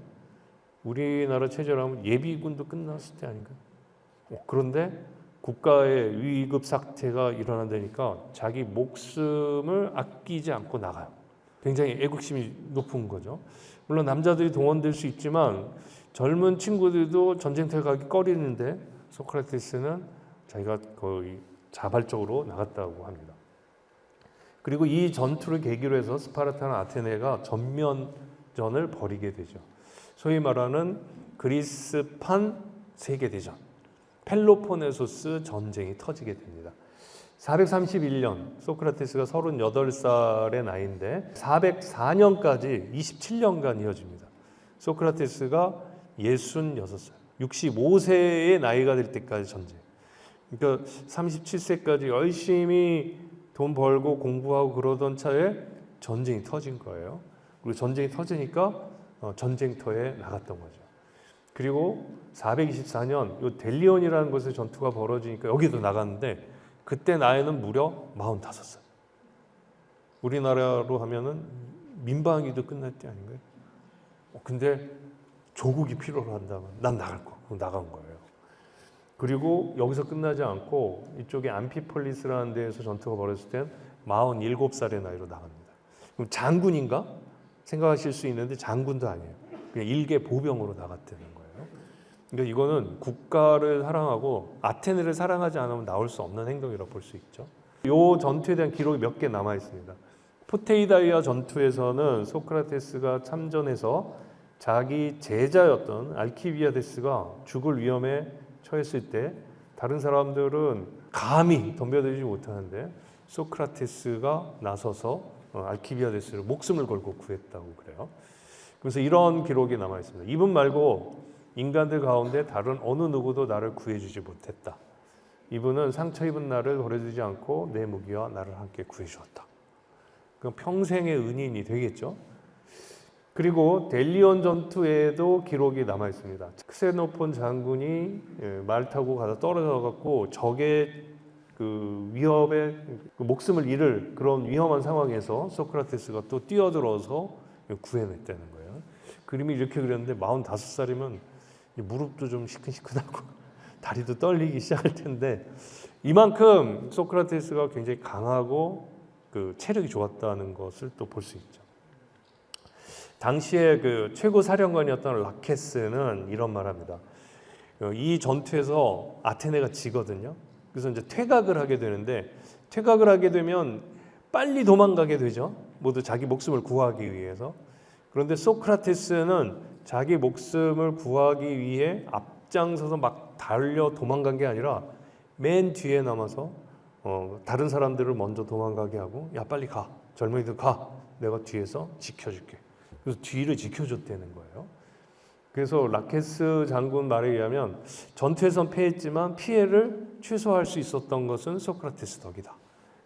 우리나라 체제라면 예비군도 끝났을 때 아닌가요? 그런데 국가의 위급 사태가 일어난다니까 자기 목숨을 아끼지 않고 나가요. 굉장히 애국심이 높은 거죠. 물론 남자들이 동원될 수 있지만 젊은 친구들도 전쟁터에 가기 꺼리는데 소크라테스는 자기가 거의 자발적으로 나갔다고 합니다. 그리고 이 전투를 계기로 해서 스파르타나 아테네가 전면전을 벌이게 되죠. 소위 말하는 그리스판 세계대전, 펠로폰네소스 전쟁이 터지게 됩니다. 431년 소크라테스가 38살의 나이인데 404년까지 27년간 이어집니다. 소크라테스가 66살, 65세의 나이가 될 때까지 전쟁. 그러니까 37세까지 열심히 돈 벌고 공부하고 그러던 차에 전쟁이 터진 거예요. 그리고 전쟁이 터지니까 전쟁터에 나갔던 거죠. 그리고 424년 요 델리온이라는 곳에 전투가 벌어지니까 여기도 나갔는데 그때 나이는 무려 45살. 우리나라로 하면은 민방위도 끝날 때 아닌가요? 근데 조국이 필요로 한다면 난 나갈 거고 나간 거예요. 그리고 여기서 끝나지 않고 이쪽에 암피폴리스라는 데에서 전투가 벌어졌을 땐 47살의 나이로 나갑니다. 그럼 장군인가? 생각하실 수 있는데 장군도 아니에요. 그냥 일개 보병으로 나갔다는 거예요. 그러니까 이거는 국가를 사랑하고 아테네를 사랑하지 않으면 나올 수 없는 행동이라고 볼 수 있죠. 이 전투에 대한 기록이 몇 개 남아 있습니다. 포테이다이아 전투에서는 소크라테스가 참전해서 자기 제자였던 알키비아데스가 죽을 위험에 처했을 때 다른 사람들은 감히 덤벼들지 못하는데 소크라테스가 나서서 알키비아데스를 목숨을 걸고 구했다고 그래요. 그래서 이런 기록이 남아 있습니다. 이분 말고 인간들 가운데 다른 어느 누구도 나를 구해주지 못했다. 이분은 상처 입은 나를 버려두지 않고 내 무기와 나를 함께 구해주었다. 그럼 평생의 은인이 되겠죠. 그리고 델리온 전투에도 기록이 남아 있습니다. 크세노폰 장군이 말 타고 가다 떨어져 갖고 적의 그 위협에 목숨을 잃을 그런 위험한 상황에서 소크라테스가 또 뛰어들어서 구해냈다는 거예요. 그림이 이렇게 그렸는데 45살이면 무릎도 좀 시큰시큰하고 다리도 떨리기 시작할 텐데 이만큼 소크라테스가 굉장히 강하고 그 체력이 좋았다는 것을 또 볼 수 있죠. 당시에 그 최고 사령관이었던 라케스는 이런 말합니다. 이 전투에서 아테네가 지거든요. 그래서 이제 퇴각을 하게 되는데 퇴각을 하게 되면 빨리 도망가게 되죠. 모두 자기 목숨을 구하기 위해서. 그런데 소크라테스는 자기 목숨을 구하기 위해 앞장서서 막 달려 도망간 게 아니라 맨 뒤에 남아서 다른 사람들을 먼저 도망가게 하고 야 빨리 가. 젊은이들 가. 내가 뒤에서 지켜줄게. 그래서 뒤를 지켜줬다는 거예요. 그래서 라케스 장군 말에 의하면 전투에선 패했지만 피해를 최소화할 수 있었던 것은 소크라테스 덕이다.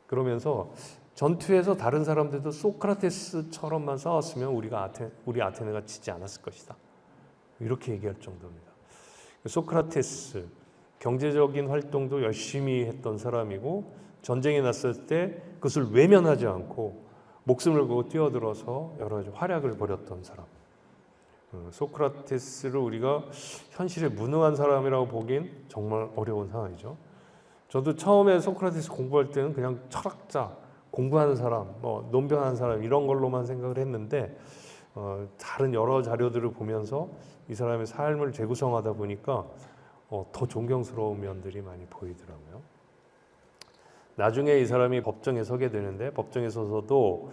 그러면서 전투에서 다른 사람들도 소크라테스처럼만 싸웠으면 우리 아테네가 지지 않았을 것이다. 이렇게 얘기할 정도입니다. 소크라테스 경제적인 활동도 열심히 했던 사람이고 전쟁이 났을 때 그것을 외면하지 않고 목숨을 걸고 뛰어들어서 여러 가지 활약을 벌였던 사람. 소크라테스를 우리가 현실에 무능한 사람이라고 보긴 정말 어려운 상황이죠. 저도 처음에 소크라테스 공부할 때는 그냥 철학자, 공부하는 사람, 논변하는 사람 이런 걸로만 생각을 했는데 다른 여러 자료들을 보면서 이 사람의 삶을 재구성하다 보니까 더 존경스러운 면들이 많이 보이더라고요. 나중에 이 사람이 법정에 서게 되는데 법정에 서서도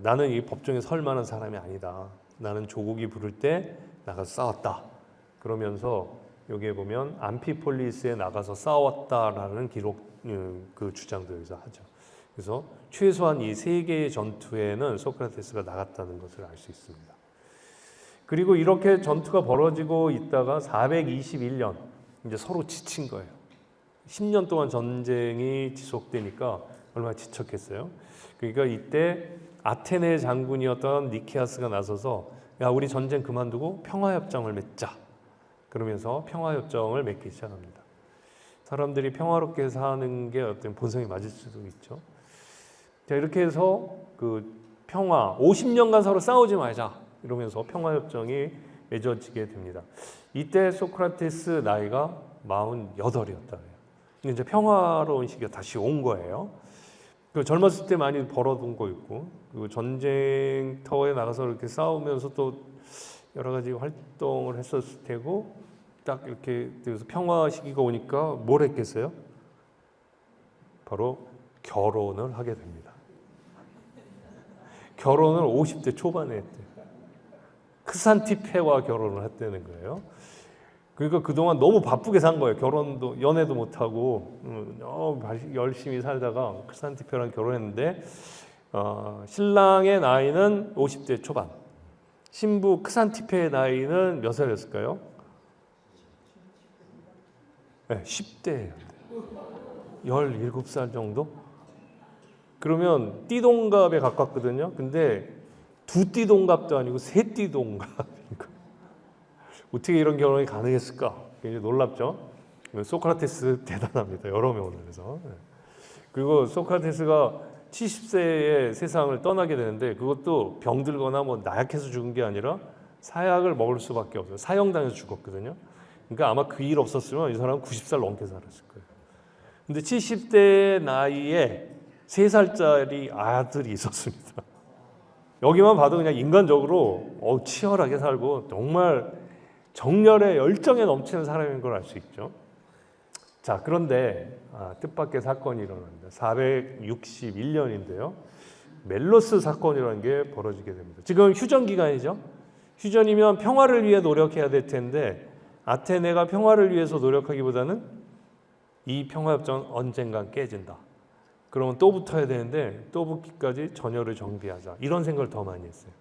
나는 이 법정에 설 만한 사람이 아니다. 나는 조국이 부를 때 나가서 싸웠다. 그러면서 여기에 보면 암피폴리스에 나가서 싸웠다라는 기록 그 주장도 여기서 하죠. 그래서 최소한 이 세 개의 전투에는 소크라테스가 나갔다는 것을 알 수 있습니다. 그리고 이렇게 전투가 벌어지고 있다가 421년 이제 서로 지친 거예요. 10년 동안 전쟁이 지속되니까 얼마나 지쳤겠어요. 그러니까 이때 아테네 장군이었던 니케아스가 나서서 야, 우리 전쟁 그만두고 평화협정을 맺자. 그러면서 평화협정을 맺기 시작합니다. 사람들이 평화롭게 사는 게 어떤 본성이 맞을 수도 있죠. 자, 이렇게 해서 그 평화, 50년간 서로 싸우지 말자. 이러면서 평화협정이 맺어지게 됩니다. 이때 소크라테스 나이가 48이었다. 이제 평화로운 시기가 다시 온 거예요. 그 젊었을 때 많이 벌어둔 거 있고, 그리고 전쟁터에 나가서 이렇게 싸우면서 또 여러 가지 활동을 했었을 테고, 딱 이렇게 그래서 평화 시기가 오니까 뭘 했겠어요? 바로 결혼을 하게 됩니다. 결혼을 50대 초반에 했대요. 크산티페와 결혼을 했다는 거예요. 그러니까 그동안 너무 바쁘게 산 거예요. 결혼도, 연애도 못하고 열심히 살다가 크산티페랑 결혼했는데 신랑의 나이는 50대 초반, 신부 크산티페의 나이는 몇 살이었을까요? 네, 10대예요. 17살 정도? 그러면 띠동갑에 가깝거든요. 근데 두 띠동갑도 아니고 세 띠동갑인 거예요. 어떻게 이런 결혼이 가능했을까? 굉장히 놀랍죠? 소크라테스 대단합니다. 여러 명을 해서. 그리고 소크라테스가 70세에 세상을 떠나게 되는데 그것도 병들거나 뭐 나약해서 죽은 게 아니라 사약을 먹을 수밖에 없어요. 사형당해서 죽었거든요. 그러니까 아마 그 일 없었으면 이 사람은 90살 넘게 살았을 거예요. 근데 70대 나이에 3살짜리 아들이 있었습니다. 여기만 봐도 그냥 인간적으로 치열하게 살고 정말 정열의 열정에 넘치는 사람인 걸 알 수 있죠. 자, 그런데 뜻밖의 사건이 일어납니다. 461년인데요. 멜로스 사건이라는 게 벌어지게 됩니다. 지금 휴전 기간이죠. 휴전이면 평화를 위해 노력해야 될 텐데 아테네가 평화를 위해서 노력하기보다는 이 평화협정 언젠간 깨진다. 그러면 또 붙어야 되는데 또 붙기까지 전열을 정비하자. 이런 생각을 더 많이 했어요.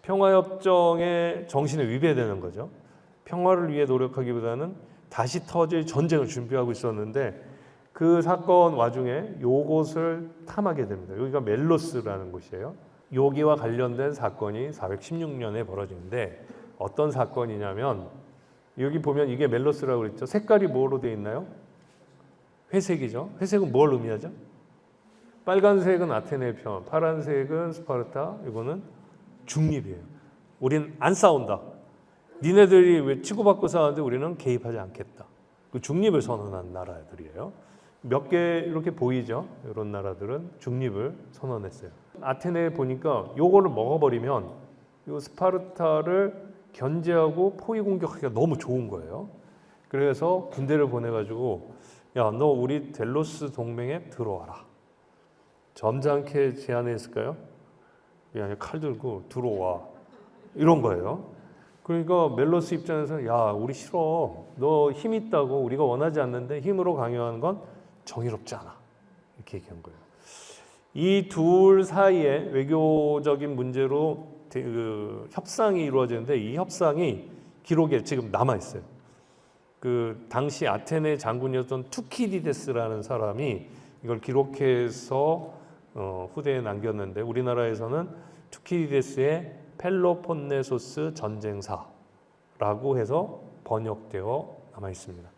평화협정의 정신에 위배되는 거죠. 평화를 위해 노력하기보다는 다시 터질 전쟁을 준비하고 있었는데 그 사건 와중에 요곳을 탐하게 됩니다. 여기가 멜로스라는 곳이에요. 여기와 관련된 사건이 416년에 벌어지는데 어떤 사건이냐면 여기 보면 이게 멜로스라고 그랬죠. 색깔이 뭐로 되어 있나요? 회색이죠. 회색은 뭘 의미하죠? 빨간색은 아테네 편, 파란색은 스파르타, 이거는 중립이에요. 우린 안 싸운다. 니네들이 왜 치고받고 싸우는데 우리는 개입하지 않겠다. 그 중립을 선언한 나라들이에요. 몇 개 이렇게 보이죠? 이런 나라들은 중립을 선언했어요. 아테네에 보니까 요거를 먹어버리면 요 스파르타를 견제하고 포위 공격하기가 너무 좋은 거예요. 그래서 군대를 보내가지고 야, 너 우리 델로스 동맹에 들어와라. 점잖게 제안했을까요? 그냥 칼 들고 들어와. 이런 거예요. 그러니까 멜로스 입장에서 야, 우리 싫어. 너 힘 있다고 우리가 원하지 않는데 힘으로 강요하는 건 정의롭지 않아. 이렇게 얘기한 거예요. 이 둘 사이에 외교적인 문제로 협상이 이루어지는데 이 협상이 기록에 지금 남아있어요. 그 당시 아테네 장군이었던 투키디데스라는 사람이 이걸 기록해서 후대에 남겼는데 우리나라에서는 투키디데스의 펠로폰네소스 전쟁사라고 해서 번역되어 남아 있습니다.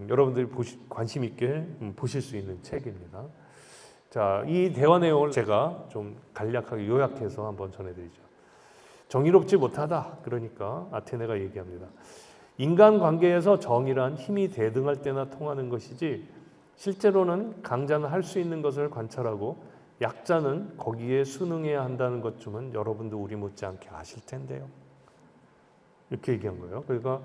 여러분들이 관심 있게 보실 수 있는 책입니다. 자, 이 대화 내용을 제가 좀 간략하게 요약해서 한번 전해드리죠. 정의롭지 못하다. 그러니까 아테네가 얘기합니다. 인간관계에서 정의란 힘이 대등할 때나 통하는 것이지 실제로는 강자는 할 수 있는 것을 관찰하고 약자는 거기에 순응해야 한다는 것쯤은 여러분도 우리 못지않게 아실 텐데요. 이렇게 얘기한 거예요. 그러니까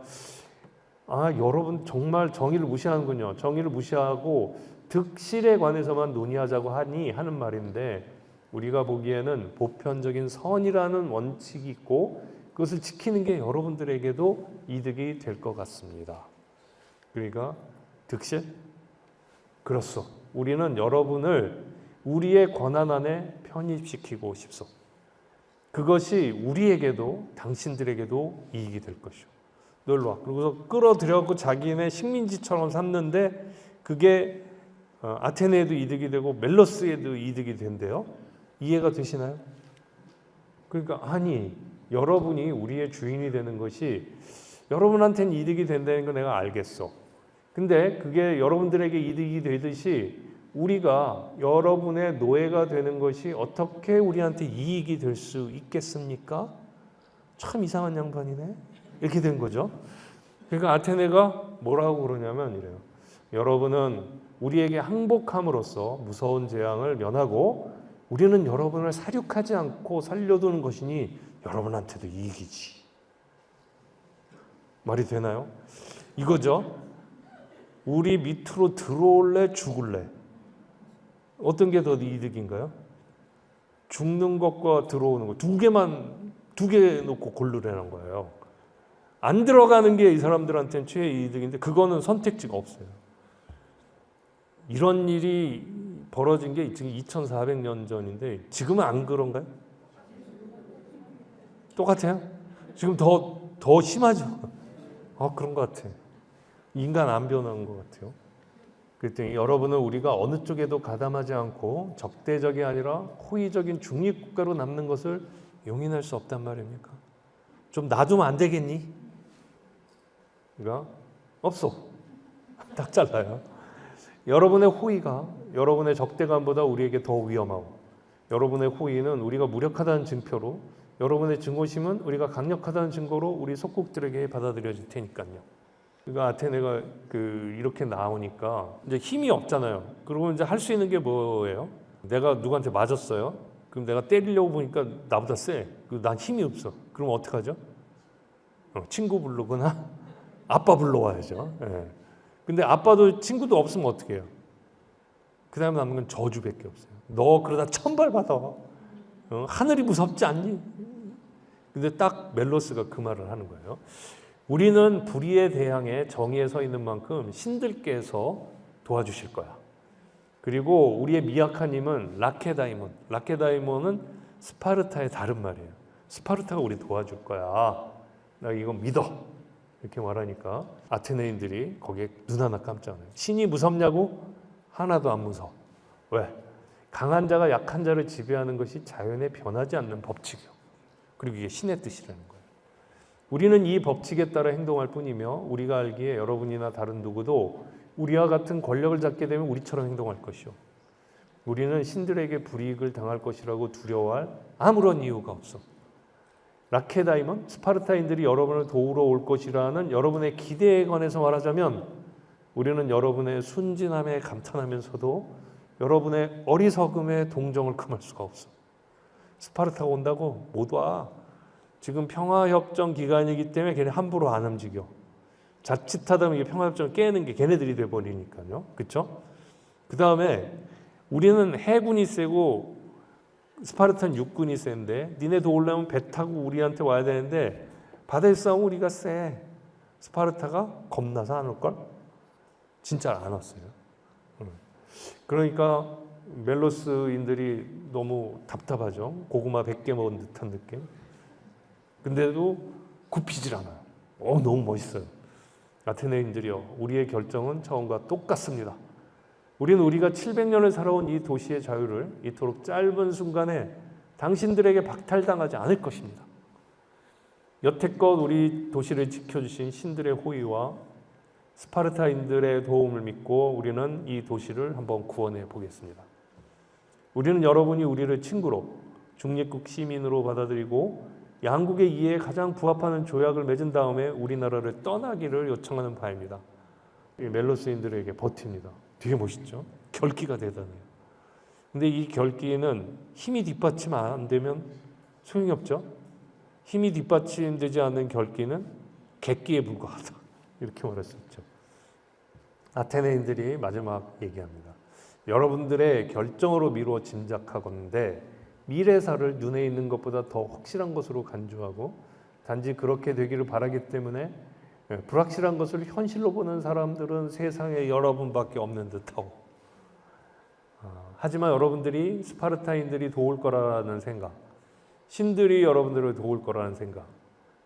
여러분 정말 정의를 무시하는군요. 정의를 무시하고 득실에 관해서만 논의하자고 하는 말인데 우리가 보기에는 보편적인 선이라는 원칙이 있고 그것을 지키는 게 여러분들에게도 이득이 될 것 같습니다. 그러니까 득실? 그렇소. 우리는 여러분을 우리의 권한 안에 편입시키고 싶소. 그것이 우리에게도 당신들에게도 이익이 될 것이오. 놀러 와. 그러고서 끌어들여갖고 자기네 식민지처럼 샀는데 그게 아테네에도 이득이 되고 멜로스에도 이득이 된대요. 이해가 되시나요? 그러니까 아니 여러분이 우리의 주인이 되는 것이 여러분한테는 이득이 된다는 거 내가 알겠어. 근데 그게 여러분들에게 이득이 되듯이 우리가 여러분의 노예가 되는 것이 어떻게 우리한테 이익이 될 수 있겠습니까? 참 이상한 양반이네. 이렇게 된 거죠. 그러니까 아테네가 뭐라고 그러냐면 이래요. 여러분은 우리에게 항복함으로써 무서운 재앙을 면하고 우리는 여러분을 사륙하지 않고 살려두는 것이니 여러분한테도 이익이지. 말이 되나요? 이거죠. 우리 밑으로 들어올래 죽을래? 어떤 게 더 이득인가요? 죽는 것과 들어오는 것 두 개 놓고 고르라는 거예요. 안 들어가는 게 이 사람들한테는 최이득인데 그거는 선택지가 없어요. 이런 일이 벌어진 게 지금 2400년 전인데 지금은 안 그런가요? 똑같아요? 지금 더 심하죠? 그런 것 같아. 인간 안 변한 것 같아요. 그랬더니 여러분은 우리가 어느 쪽에도 가담하지 않고 적대적이 아니라 호의적인 중립국가로 남는 것을 용인할 수 없단 말입니까? 좀 놔두면 안 되겠니? 그러니까 없어. 딱 잘라요. 여러분의 호의가 여러분의 적대감보다 우리에게 더 위험하고 여러분의 호의는 우리가 무력하다는 증표로 여러분의 증오심은 우리가 강력하다는 증거로 우리 속국들에게 받아들여질 테니까요. 그러니까 아테네가 이렇게 나오니까 이제 힘이 없잖아요. 그리고 이제 할 수 있는 게 뭐예요? 내가 누구한테 맞았어요. 그럼 내가 때리려고 보니까 나보다 세. 난 힘이 없어. 그럼 어떡하죠? 친구 부르거나 아빠 불러와야죠. 예. 근데 아빠도 친구도 없으면 어떻게 해요? 그 다음에 남은 건 저주밖에 없어요. 너 그러다 천벌 받아. 하늘이 무섭지 않니? 근데 딱 멜로스가 그 말을 하는 거예요. 우리는 불의에 대항해 정의에 서 있는 만큼 신들께서 도와주실 거야. 그리고 우리의 미약한 힘은 라케다이몬. 라케다이몬은 스파르타의 다른 말이에요. 스파르타가 우리 도와줄 거야. 나 이거 믿어. 이렇게 말하니까 아테네인들이 거기에 눈 하나 깜짝 놀라요. 신이 무섭냐고? 하나도 안 무서워. 왜? 강한 자가 약한 자를 지배하는 것이 자연에 변하지 않는 법칙이요. 그리고 이게 신의 뜻이라는 거예요. 우리는 이 법칙에 따라 행동할 뿐이며 우리가 알기에 여러분이나 다른 누구도 우리와 같은 권력을 잡게 되면 우리처럼 행동할 것이요. 우리는 신들에게 불이익을 당할 것이라고 두려워할 아무런 이유가 없어. 라케다이몬, 스파르타인들이 여러분을 도우러 올 것이라는 여러분의 기대에 관해서 말하자면 우리는 여러분의 순진함에 감탄하면서도 여러분의 어리석음에 동정을 금할 수가 없어. 스파르타가 온다고 못 와. 지금 평화협정 기간이기 때문에 걔네 함부로 안 움직여. 자칫하다면 이게 평화협정을 깨는 게 걔네들이 돼버리니까요. 그렇죠? 그 다음에 우리는 해군이 세고 스파르타는 육군이 센데 니네 도우려면 배 타고 우리한테 와야 되는데 바다에 싸우면 우리가 세. 스파르타가 겁나서 안 올걸? 진짜 안 왔어요. 그러니까 멜로스인들이 너무 답답하죠. 고구마 100개 먹은 듯한 느낌. 근데도 굽히질 않아요. 너무 멋있어요. 아테네인들이요. 우리의 결정은 처음과 똑같습니다. 우리는 우리가 700년을 살아온 이 도시의 자유를 이토록 짧은 순간에 당신들에게 박탈당하지 않을 것입니다. 여태껏 우리 도시를 지켜주신 신들의 호의와 스파르타인들의 도움을 믿고 우리는 이 도시를 한번 구원해 보겠습니다. 우리는 여러분이 우리를 친구로 중립국 시민으로 받아들이고 양국의 이해에 가장 부합하는 조약을 맺은 다음에 우리나라를 떠나기를 요청하는 바입니다. 멜로스인들에게 버팁니다. 되게 멋있죠? 결기가 대단해요. 근데 이 결기에는 힘이 뒷받침 안 되면 소용이 없죠? 힘이 뒷받침되지 않는 결기는 객기에 불과하다. 이렇게 말할 수 있죠. 아테네인들이 마지막 얘기합니다. 여러분들의 결정으로 미루어 짐작하건대 미래사를 눈에 있는 것보다 더 확실한 것으로 간주하고 단지 그렇게 되기를 바라기 때문에 불확실한 것을 현실로 보는 사람들은 세상에 여러분밖에 없는 듯하고, 하지만 여러분들이 스파르타인들이 도울 거라는 생각, 신들이 여러분들을 도울 거라는 생각,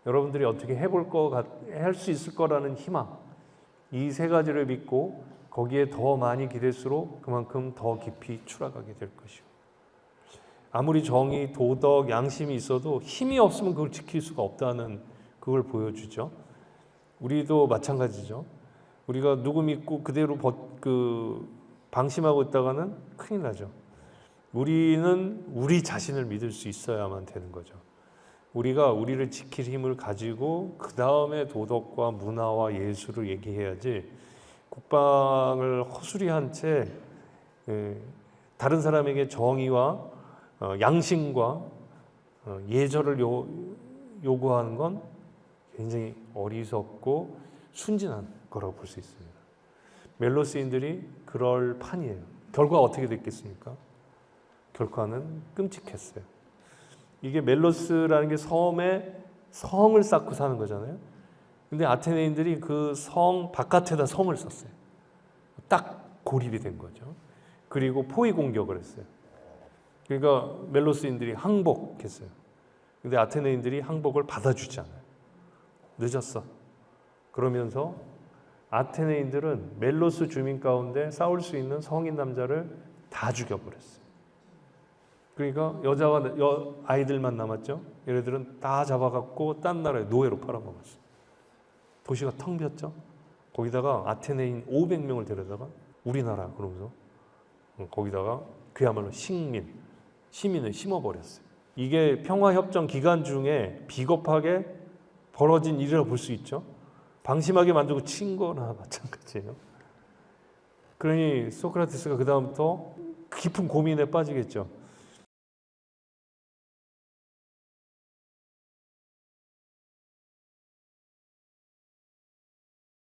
여러분들이 어떻게 할 수 있을 거라는 희망, 이 세 가지를 믿고 거기에 더 많이 기댈수록 그만큼 더 깊이 추락하게 될 것이고, 아무리 정의, 도덕, 양심이 있어도 힘이 없으면 그걸 지킬 수가 없다는 그걸 보여주죠. 우리도 마찬가지죠. 우리가 누구 믿고 그대로 방심하고 있다가는 큰일 나죠. 우리는 우리 자신을 믿을 수 있어야만 되는 거죠. 우리가 우리를 지킬 힘을 가지고 그 다음에 도덕과 문화와 예술을 얘기해야지, 국방을 허술이한 채 다른 사람에게 정의와 양심과 예절을 요구하는 건 굉장히 어리석고 순진한 거라고 볼 수 있습니다. 멜로스인들이 그럴 판이에요. 결과가 어떻게 됐겠습니까? 결과는 끔찍했어요. 이게 멜로스라는 게 섬에 성을 쌓고 사는 거잖아요. 근데 아테네인들이 그 성 바깥에다 성을 썼어요. 딱 고립이 된 거죠. 그리고 포위 공격을 했어요. 그러니까 멜로스인들이 항복했어요. 근데 아테네인들이 항복을 받아주지 않아요. 늦었어. 그러면서 아테네인들은 멜로스 주민 가운데 싸울 수 있는 성인 남자를 다 죽여버렸어요. 그러니까 여자와 아이들만 남았죠. 얘네들은 다 잡아갖고 딴 나라에 노예로 팔아먹었어요. 도시가 텅 비었죠. 거기다가 아테네인 500명을 데려다가 우리나라 그러면서 거기다가 그야말로 시민을 심어버렸어요. 이게 평화협정 기간 중에 비겁하게 벌어진 일이라고 볼 수 있죠. 방심하게 만들고 친 거나 마찬가지예요. 그러니 소크라테스가 그 다음부터 깊은 고민에 빠지겠죠.